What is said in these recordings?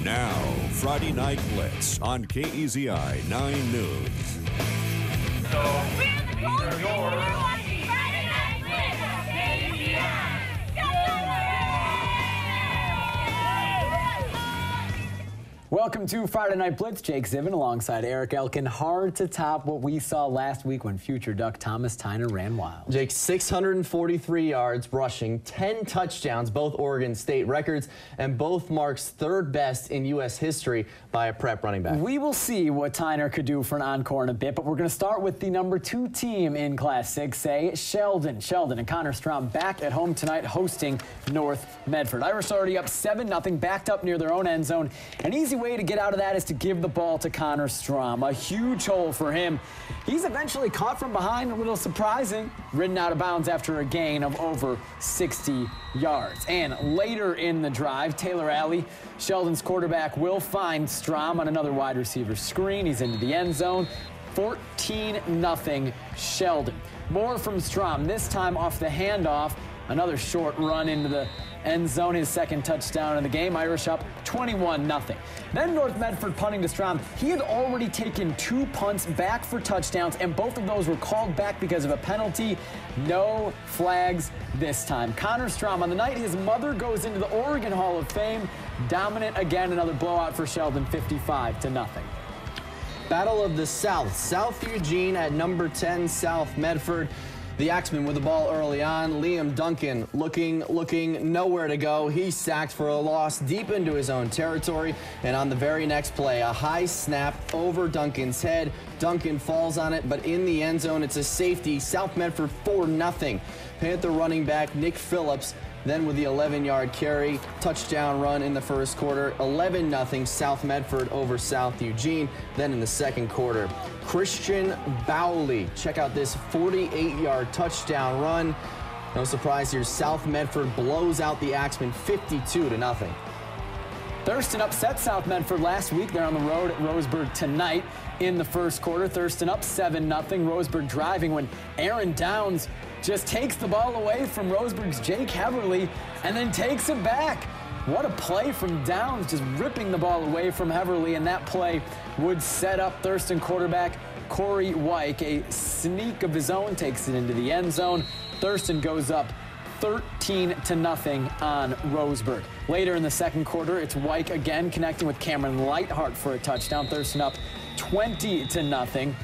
Now, Friday Night Blitz on KEZI 9 News. Welcome to Friday Night Blitz. Jake Zivin alongside Eric Elkin. Hard to top what we saw last week when future Duck Thomas Tyner ran wild. Jake, 643 yards rushing, 10 touchdowns, both Oregon State records, and both marks third best in U.S. history by a prep running back. We will see what Tyner could do for an encore in a bit, but we're going to start with the number 2 team in Class 6A, Sheldon. Sheldon and Connor Strom back at home tonight hosting North Medford. Irish already up 7-0, backed up near their own end zone. An easy way to get out of that is to give the ball to Connor Strom. A huge hole for him. He's eventually caught from behind, a little surprising, ridden out of bounds after a gain of over 60 yards. And later in the drive, Taylor Alley, Sheldon's quarterback, will find Strom on another wide receiver screen. He's into the end zone. 14-0 Sheldon. More from Strom, this time off the handoff. Another short run into the end zone, his second touchdown of the game. Irish up 21-0. Then North Medford punting to Strom. He had already taken 2 punts back for touchdowns, and both of those were called back because of a penalty. No flags this time. Connor Strom, on the night his mother goes into the Oregon Hall of Fame, dominant again. Another blowout for Sheldon, 55-0. Battle of the South. South Eugene at number 10, South Medford. The Axemen with the ball early on. Liam Duncan looking nowhere to go. He's sacked for a loss deep into his own territory. And on the very next play, a high snap over Duncan's head. Duncan falls on it, but in the end zone, it's a safety. South Medford 4-0. Panther running back Nick Phillips then with the 11-yard carry, touchdown run in the first quarter. 11-0 South Medford over South Eugene. Then in the second quarter, Christian Bowley, check out this 48-yard touchdown run. No surprise here, South Medford blows out the Axemen 52-0. Thurston upset South Medford last week. They're on the road at Roseburg tonight in the first quarter. Thurston up 7-0. Roseburg driving when Aaron Downs just takes the ball away from Roseburg's Jake Heverly and then takes it back. What a play from Downs, just ripping the ball away from Heverly, and that play would set up Thurston quarterback Corey Wyke. A sneak of his own takes it into the end zone. Thurston goes up 13-0 on Roseburg. Later in the second quarter, it's Wyke again connecting with Cameron Lightheart for a touchdown. Thurston up 20-0.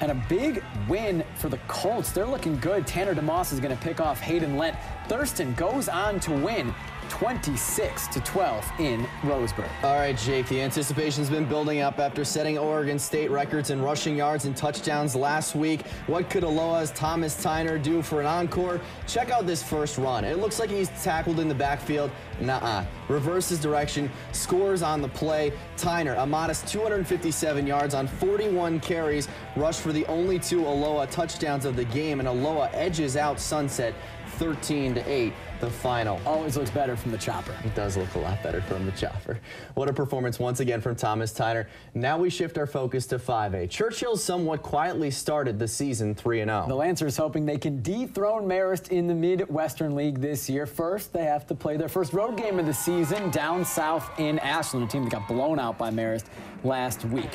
And a big win for the Colts. They're looking good. Tanner DeMoss is going to pick off Hayden Lent. Thurston goes on to win 26-12 in Roseburg. All right, Jake, the anticipation's been building up after setting Oregon State records in rushing yards and touchdowns last week. What could Aloha's Thomas Tyner do for an encore? Check out this first run. It looks like he's tackled in the backfield. Nuh-uh. Reverses direction, scores on the play. Tyner, a modest 257 yards on 41 carries, rushed for the only 2 Aloha touchdowns of the game, and Aloha edges out Sunset 13-8, the final. Always looks better from the chopper. It does look a lot better from the chopper. What a performance once again from Thomas Tyner. Now we shift our focus to 5A. Churchill somewhat quietly started the season 3-0. The Lancers hoping they can dethrone Marist in the Midwestern League this year. First, they have to play their first road game of the season down south in Ashland, a team that got blown out by Marist last week.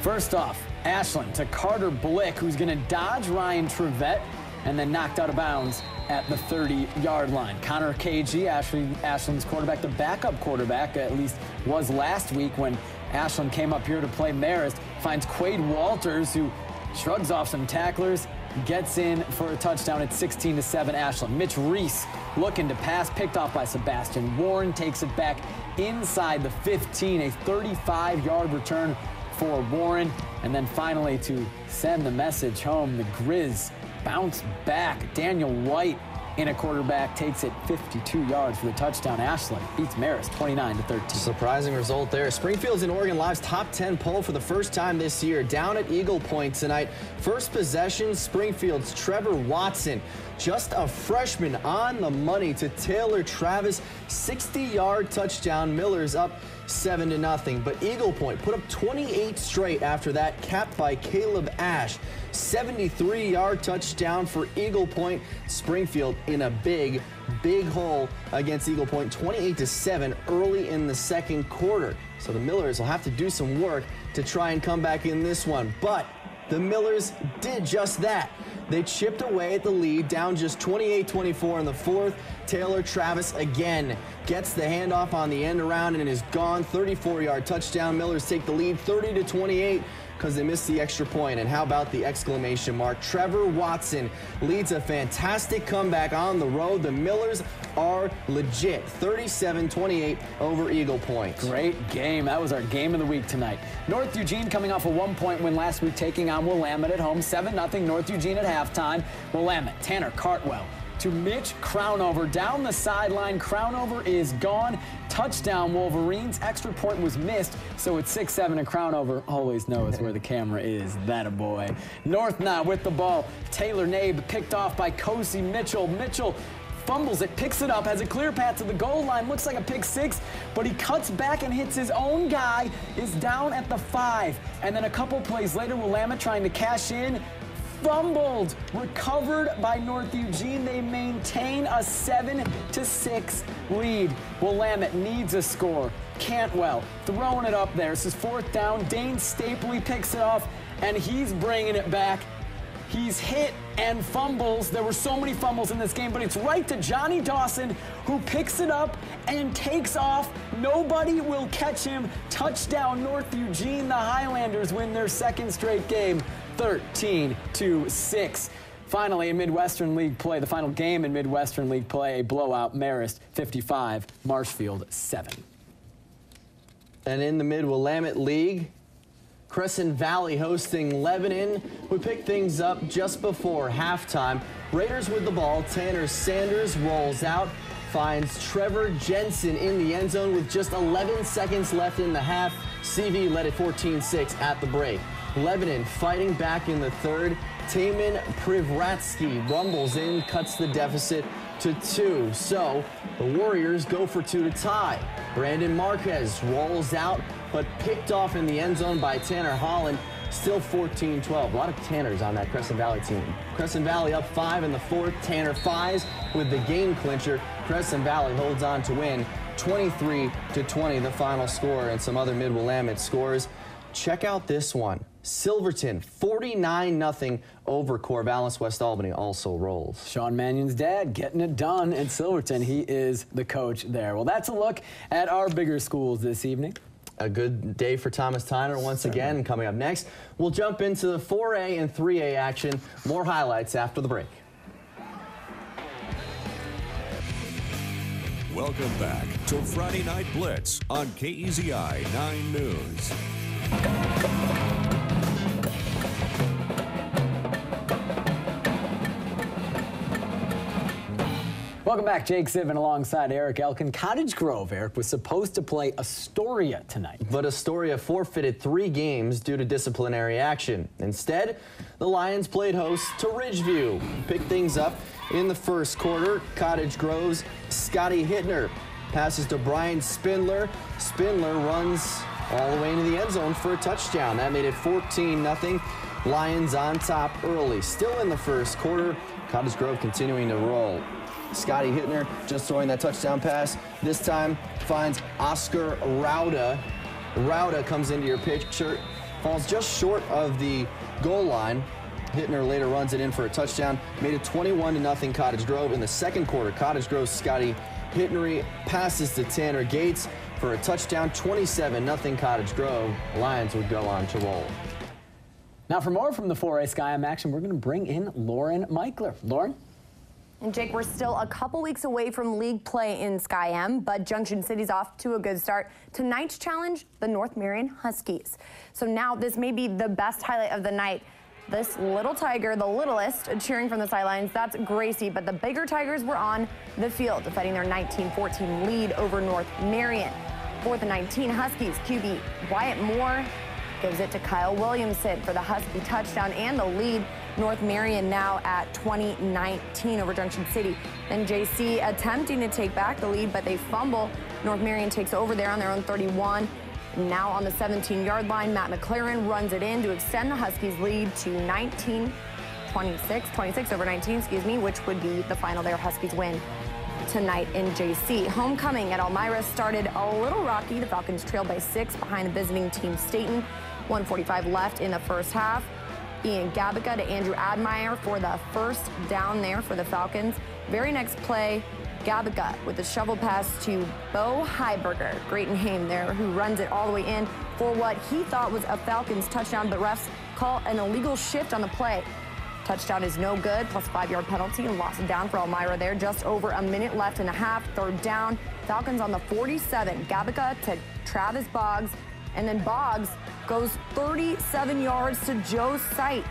First off, Ashland to Carter Blick, who's going to dodge Ryan Trevette and then knocked out of bounds at the 30-yard line. Connor KG, Ashland's quarterback, the backup quarterback, at least was last week when Ashland came up here to play Marist, finds Quade Walters, who shrugs off some tacklers, gets in for a touchdown at 16-7 Ashland. Mitch Reese looking to pass, picked off by Sebastian Warren, takes it back inside the 15, a 35-yard return for Warren. And then finally to send the message home, the Grizz bounce back. Daniel White in a quarterback takes it 52 yards for the touchdown. Ashland beats Marist 29-13. Surprising result there. Springfield's in Oregon Live's top 10 poll for the first time this year, down at Eagle Point tonight. First possession, Springfield's Trevor Watson, just a freshman, on the money to Taylor Travis. 60-yard touchdown. Miller's up 7-0. But Eagle Point put up 28 straight after that, capped by Caleb Ash. 73-yard touchdown for Eagle Point. Springfield in a big big hole against Eagle Point, 28-7 early in the second quarter. So the Millers will have to do some work to try and come back in this one. But the Millers did just that. They chipped away at the lead, down just 28-24 in the fourth. Taylor Travis again gets the handoff on the end around and is gone. 34-yard touchdown. Millers take the lead 30-28 because they missed the extra point. And how about the exclamation mark? Trevor Watson leads a fantastic comeback on the road. The Millers are legit. 37-28 over Eagle Point. Great game. That was our game of the week tonight. North Eugene coming off a 1-point win last week, taking on Willamette at home. 7-0 North Eugene at halftime. Willamette, Tanner Cartwell to Mitch Crownover down the sideline. Crownover is gone. Touchdown Wolverines. Extra point was missed, so it's 6-7, and Crownover always knows where the camera is. That a boy. North now with the ball. Taylor Nabe picked off by Cozy Mitchell. Mitchell fumbles it, picks it up, has a clear path to the goal line. Looks like a pick six, but he cuts back and hits his own guy. Is down at the 5. And then a couple plays later, Willamette trying to cash in. Fumbled, recovered by North Eugene. They maintain a 7-6 lead. Willamette needs a score. Cantwell throwing it up there. This is 4th down. Dane Stapley picks it off, and he's bringing it back. He's hit and fumbles. There were so many fumbles in this game, but it's right to Johnny Dawson, who picks it up and takes off. Nobody will catch him. Touchdown North Eugene. The Highlanders win their 2nd straight game, 13-6. Finally, in Midwestern League play, the final game in Midwestern League play, a blowout. Marist 55, Marshfield 7. And in the Mid-Willamette League, Crescent Valley hosting Lebanon. We pick things up just before halftime. Raiders with the ball. Tanner Sanders rolls out, finds Trevor Jensen in the end zone with just 11 seconds left in the half. CV led at 14-6 at the break. Lebanon fighting back in the third. Taman Privratsky rumbles in, cuts the deficit to 2. So the Warriors go for 2 to tie. Brandon Marquez rolls out, but picked off in the end zone by Tanner Holland. Still 14-12. A lot of Tanners on that Crescent Valley team. Crescent Valley up 5 in the fourth. Tanner Fies with the game clincher. Crescent Valley holds on to win 23-20, the final score, and some other Mid-Willamette scores. Check out this one. Silverton 49-0 over Corvallis. West Albany also rolls. Sean Mannion's dad getting it done in Silverton. He is the coach there. Well, that's a look at our bigger schools this evening. A good day for Thomas Tyner once again. Coming up next, we'll jump into the 4A and 3A action. More highlights after the break. Welcome back to Friday Night Blitz on KEZI 9 News. Welcome back. Jake Zivin alongside Eric Elkin. Cottage Grove, Eric, was supposed to play Astoria tonight. But Astoria forfeited 3 games due to disciplinary action. Instead, the Lions played host to Ridgeview. Picked things up in the first quarter. Cottage Grove's Scotty Hittner passes to Brian Spindler. Spindler runs all the way into the end zone for a touchdown. That made it 14-0. Lions on top early. Still in the first quarter. Cottage Grove continuing to roll. Scotty Hittner just throwing that touchdown pass. This time finds Oscar Rauda. Rauda comes into your picture, falls just short of the goal line. Hittner later runs it in for a touchdown. Made it 21-0 Cottage Grove. In the second quarter, Cottage Grove's Scotty Hittner passes to Tanner Gates for a touchdown. 27-0 Cottage Grove. Lions would go on to roll. Now for more from the 4A Skyam action, we're going to bring in Lauren Michler. Lauren? And Jake, we're still a couple weeks away from league play in Skyam, but Junction City's off to a good start. Tonight's challenge, the North Marion Huskies. So now this may be the best highlight of the night. This little tiger, the littlest, cheering from the sidelines, that's Gracie, but the bigger Tigers were on the field, defending their 19-14 lead over North Marion. For the 19 Huskies, QB Wyatt Moore gives it to Kyle Williamson for the Husky touchdown and the lead. North Marion now at 20-19 over Junction City. Then JC attempting to take back the lead, but they fumble. North Marion takes over there on their own 31. Now on the 17-yard line, Matt McLaren runs it in to extend the Huskies' lead to 26 over 19, excuse me, which would be the final there. Huskies win tonight in JC. Homecoming at Elmira started a little rocky. The Falcons trailed by 6 behind the visiting team Staten. 1:45 left in the first half. Ian Gabica to Andrew Admire for the first down there for the Falcons. Very next play, Gabica with a shovel pass to Bo Heiberger, great name there, who runs it all the way in for what he thought was a Falcons touchdown, but refs call an illegal shift on the play. Touchdown is no good, plus a 5-yard penalty, and loss of down for Elmira there. Just over a minute left in the half, third down. Falcons on the 47. Gabica to Travis Boggs, and then Boggs goes 37 yards to Joe Seitz.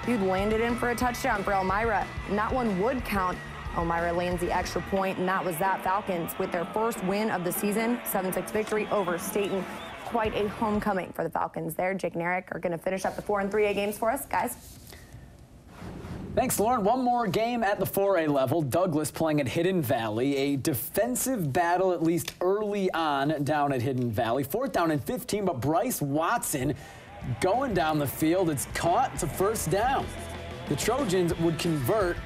Dude landed in for a touchdown for Elmira, and that one would count. Elmira lands the extra point, and that was that. Falcons with their first win of the season, 7-6 victory over Staten. Quite a homecoming for the Falcons there. Jake and Eric are going to finish up the 4-3A games for us, guys. Thanks, Lauren. One more game at the 4A level. Douglas playing at Hidden Valley. A defensive battle, at least early on, down at Hidden Valley. 4th down and 15, but Bryce Watson going down the field. It's caught. It's a first down. The Trojans would convert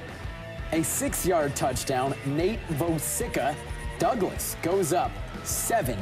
a 6-yard touchdown. Nate Vosica. Douglas goes up 7-0.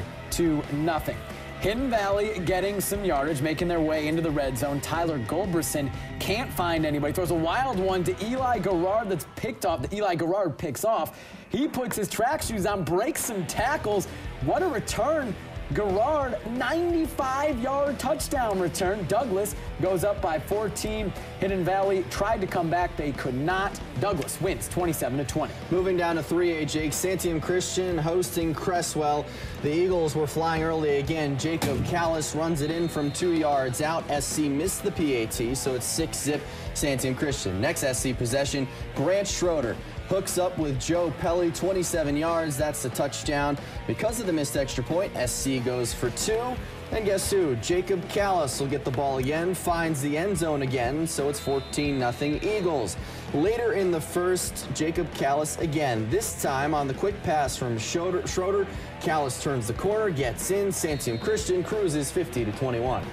Hidden Valley getting some yardage, making their way into the red zone. Tyler Goldberson can't find anybody. Throws a wild one to Eli Garrard that's picked off. Eli Garrard picks off. He puts his track shoes on, breaks some tackles. What a return. Garrard, 95-yard touchdown return. Douglas goes up by 14. Hidden Valley tried to come back. They could not. Douglas wins 27-20. Moving down to 3A, Jake. Santiam Christian hosting Cresswell. The Eagles were flying early again. Jacob Callis runs it in from 2 yards out. SC missed the PAT, so it's 6-zip Santiam Christian. Next SC possession, Grant Schroeder hooks up with Joe Pelly, 27 yards. That's the touchdown. Because of the missed extra point, SC goes for 2. And guess who? Jacob Callis will get the ball again, finds the end zone again, so it's 14-0 Eagles. Later in the first, Jacob Callis again. This time on the quick pass from Schroeder, Callis turns the corner, gets in. Santiam Christian cruises 50-21.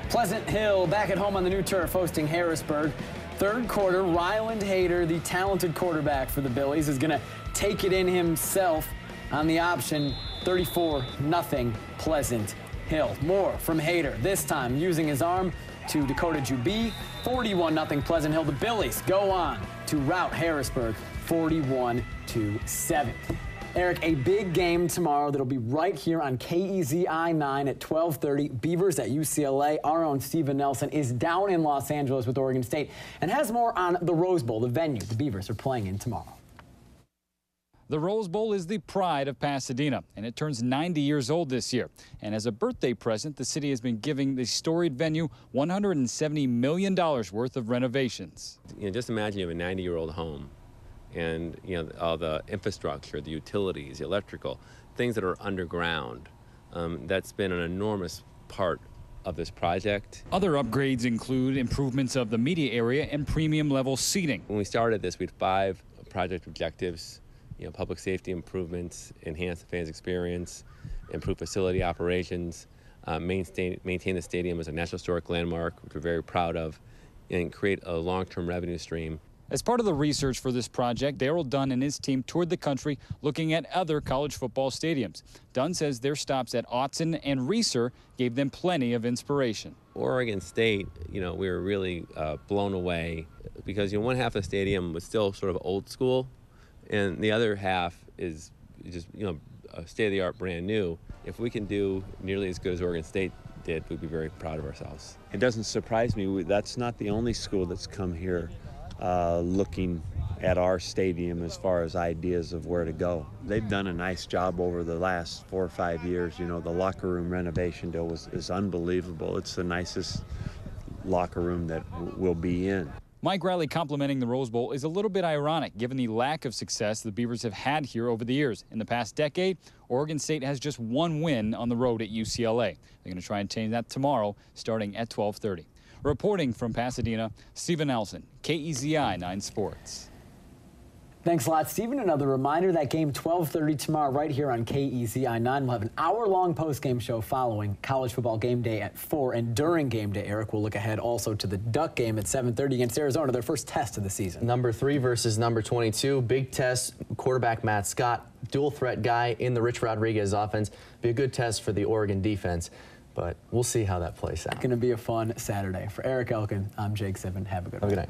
Pleasant Hill back at home on the new turf hosting Harrisburg. Third quarter, Ryland Hayter, the talented quarterback for the Billies, is going to take it in himself on the option. 34-0 Pleasant Hill. More from Hayter, this time using his arm to Dakota Juby. 41-0 Pleasant Hill. The Billies go on to rout Harrisburg 41-7. Eric, a big game tomorrow that'll be right here on KEZI 9 at 12:30. Beavers at UCLA. Our own Steven Nelson is down in Los Angeles with Oregon State and has more on the Rose Bowl, the venue the Beavers are playing in tomorrow. The Rose Bowl is the pride of Pasadena, and it turns 90 years old this year. And as a birthday present, the city has been giving the storied venue $170 million worth of renovations. You know, just imagine you have a 90-year-old home. And, you know, all the infrastructure, the utilities, the electrical, things that are underground. That's been an enormous part of this project. Other upgrades include improvements of the media area and premium level seating. When we started this, we had 5 project objectives. You know, public safety improvements, enhance the fans' experience, improve facility operations, maintain the stadium as a National Historic Landmark, which we're very proud of, and create a long-term revenue stream. As part of the research for this project, Darrell Dunn and his team toured the country looking at other college football stadiums. Dunn says their stops at Autzen and Reeser gave them plenty of inspiration. Oregon State, you know, we were really blown away because, you know, one half of the stadium was still sort of old school, and the other half is just, you know, state-of-the-art, brand new. If we can do nearly as good as Oregon State did, we'd be very proud of ourselves. It doesn't surprise me. That's not the only school that's come here looking at our stadium as far as ideas of where to go. They've done a nice job over the last 4 or 5 years. You know, the locker room renovation deal is unbelievable. It's the nicest locker room that we'll be in. Mike Riley complimenting the Rose Bowl is a little bit ironic given the lack of success the Beavers have had here over the years. In the past decade, Oregon State has just 1 win on the road at UCLA. They're going to try and change that tomorrow starting at 12:30. Reporting from Pasadena, Steven Nelson, KEZI 9 Sports. Thanks a lot, Stephen. Another reminder, that game 12:30 tomorrow right here on KEZI 9. We'll have an hour-long post-game show following college football game day at 4. And during game day, Eric, we'll look ahead also to the Duck game at 7:30 against Arizona, their first test of the season. Number 3 versus number 22. Big test. Quarterback Matt Scott, dual threat guy in the Rich Rodriguez offense. Be a good test for the Oregon defense, but we'll see how that plays out. It's going to be a fun Saturday. For Eric Elkin, I'm Jake Sivan. Have a good one. Have a good night.